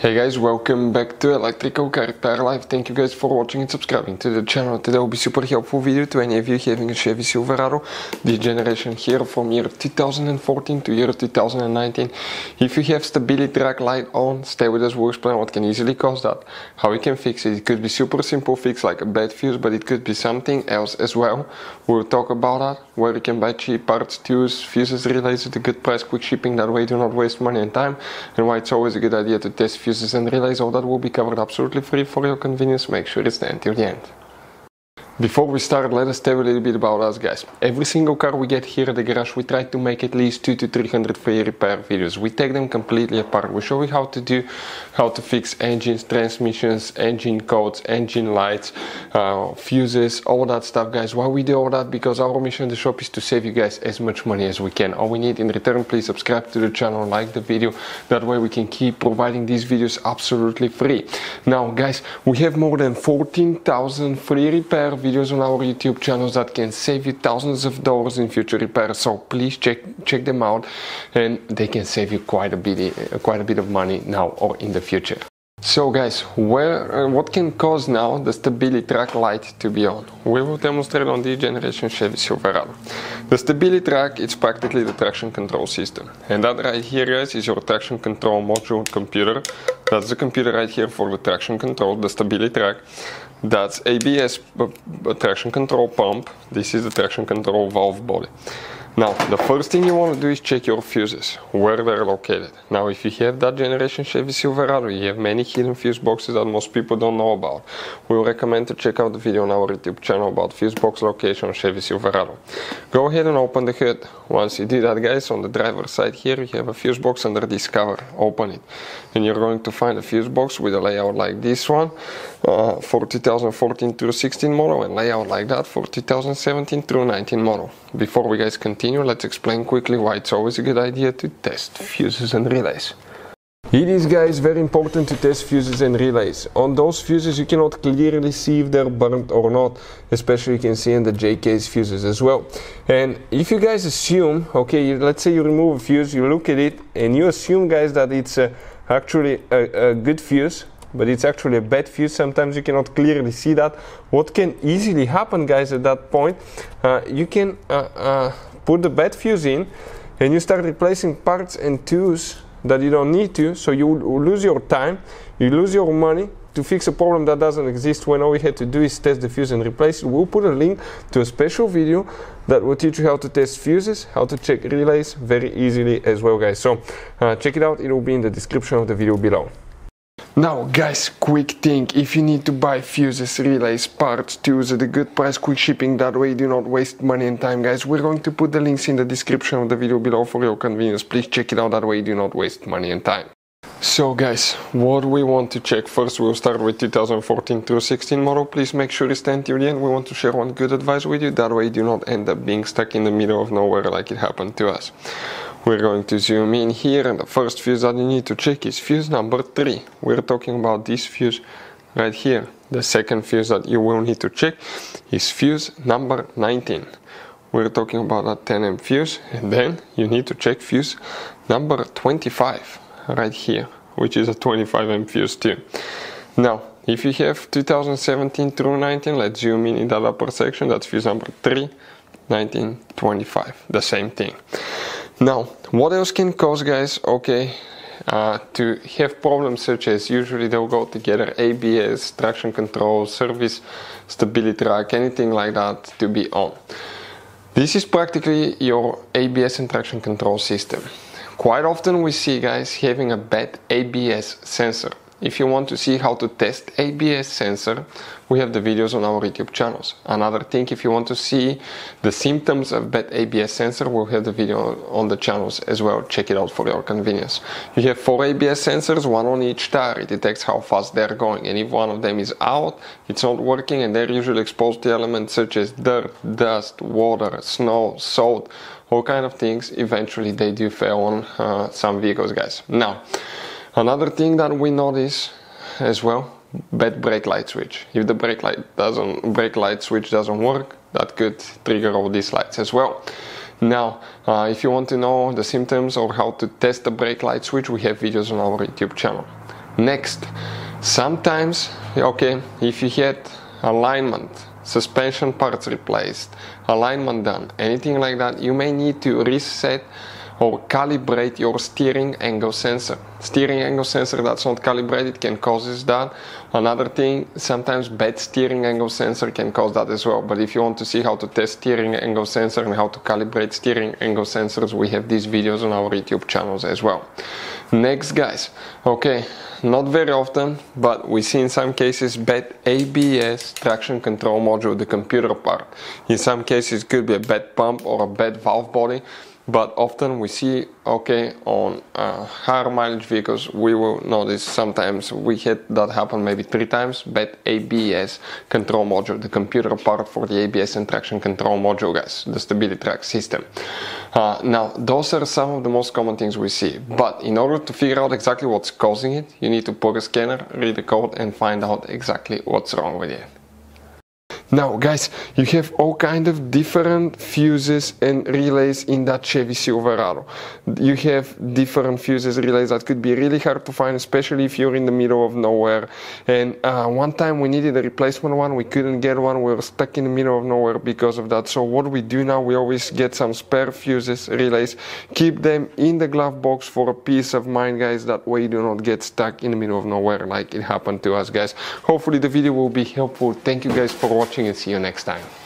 Hey guys, welcome back to Electrical Car Repair Live. Thank you guys for watching and subscribing to the channel. Today will be super helpful video to any of you having a Chevy Silverado, this generation here from year 2014 to year 2019. If you have Stabilitrak light on, stay with us, we'll explain what can easily cause that, how you can fix it. It could be super simple fix like a bad fuse, but it could be something else as well. We'll talk about that, where you can buy cheap parts, tools, fuses, relays at a good price, quick shipping, that way you do not waste money and time, and why it's always a good idea to test fuses and relays. All that will be covered absolutely free for your convenience. Make sure you stay until the end. Before we start, let us tell you a little bit about us, guys. Every single car we get here at the garage, we try to make at least 200 to 300 free repair videos. We take them completely apart. We show you how to fix engines, transmissions, engine codes, engine lights, fuses, all that stuff, guys. Why we do all that? Because our mission in the shop is to save you guys as much money as we can. All we need in return, please subscribe to the channel, like the video. That way we can keep providing these videos absolutely free. Now, guys, we have more than 14,000 free repair videos on our YouTube channels that can save you thousands of dollars in future repairs. So please check them out, and they can save you quite a bit of money now or in the future. So guys, what can cause now the Stabilitrak light to be on? We will demonstrate on this generation Chevy Silverado. The Stabilitrak, it's practically the traction control system. And that right here, guys, is your traction control module computer. That's the computer right here for the traction control, the Stabilitrak. That's ABS traction control pump. This is the traction control valve body. Now, the first thing you want to do is check your fuses, where they're located. Now, if you have that generation Chevy Silverado, you have many hidden fuse boxes that most people don't know about. We recommend to check out the video on our YouTube channel about fuse box location on Chevy Silverado. Go ahead and open the hood. Once you do that, guys, on the driver's side here, you have a fuse box under this cover. Open it. And you're going to find a fuse box with a layout like this one, for 2014 through 16 model, and layout like that for 2017 through 19 model. Before we guys continue, let's explain quickly why it's always a good idea to test fuses and relays. It is, guys, very important to test fuses and relays. On those fuses you cannot clearly see if they're burnt or not, especially you can see in the J-case fuses as well. And if you guys assume, okay, let's say you remove a fuse, you look at it and you assume, guys, that it's actually a good fuse, but it's actually a bad fuse. Sometimes you cannot clearly see that. What can easily happen, guys, at that point, you can put the bad fuse in and you start replacing parts and tools that you don't need to, so you lose your time, you lose your money to fix a problem that doesn't exist, when all we had to do is test the fuse and replace it. We'll put a link to a special video that will teach you how to test fuses, how to check relays very easily as well, guys. So check it out, it will be in the description of the video below. Now, guys, quick thing, if you need to buy fuses, relays, parts, tools at a good price, quick shipping, that way you do not waste money and time, guys, we're going to put the links in the description of the video below for your convenience. Please check it out, that way you do not waste money and time. So guys, what we want to check first, we'll start with 2014 through 16 model. Please make sure you stay until the end. We want to share one good advice with you, that way you do not end up being stuck in the middle of nowhere like it happened to us. We're going to zoom in here, and the first fuse that you need to check is fuse number 3. We're talking about this fuse right here. The second fuse that you will need to check is fuse number 19. We're talking about a 10 amp fuse, and then you need to check fuse number 25 right here, which is a 25 amp fuse too. Now, if you have 2017 through 19, let's zoom in that upper section. That's fuse number 3, 19, 25, the same thing. Now, what else can cause, guys, okay, to have problems such as, usually they'll go together, ABS, traction control, service, Stabilitrak, anything like that to be on. This is practically your ABS and traction control system. Quite often we see, guys, having a bad ABS sensor. If you want to see how to test ABS sensor, we have the videos on our YouTube channels. Another thing, if you want to see the symptoms of bad ABS sensor, we'll have the video on the channels as well. Check it out for your convenience. You have 4 ABS sensors, one on each tire. It detects how fast they're going, and if one of them is out, it's not working, and they're usually exposed to elements such as dirt, dust, water, snow, salt, all kind of things. Eventually they do fail on some vehicles, guys. Now, another thing that we notice as well, bad brake light switch. If the brake light switch doesn't work, that could trigger all these lights as well. Now, if you want to know the symptoms or how to test the brake light switch, we have videos on our YouTube channel. Next, sometimes, okay, if you get alignment, suspension parts replaced, alignment done, anything like that, you may need to reset or calibrate your steering angle sensor. Steering angle sensor that's not calibrated can cause that. Another thing, sometimes bad steering angle sensor can cause that as well. But if you want to see how to test steering angle sensor and how to calibrate steering angle sensors, we have these videos on our YouTube channels as well. Next, guys, okay, not very often, but we see in some cases bad ABS traction control module, the computer part. In some cases it could be a bad pump or a bad valve body. But often we see, okay, on higher mileage vehicles, we will notice sometimes we had that happen maybe 3 times, bad ABS control module, the computer part for the ABS and traction control module, guys, the Stabilitrak system. Now, those are some of the most common things we see. But in order to figure out exactly what's causing it, you need to put a scanner, read the code, and find out exactly what's wrong with it. Now, guys, you have all kind of different fuses and relays in that Chevy Silverado. You have different fuses, relays that could be really hard to find, especially if you're in the middle of nowhere. And one time we needed a replacement one, we couldn't get one, we were stuck in the middle of nowhere because of that. So what we do now, we always get some spare fuses, relays, keep them in the glove box for a peace of mind, guys. That way you do not get stuck in the middle of nowhere like it happened to us, guys. Hopefully the video will be helpful. Thank you guys for watching and see you next time.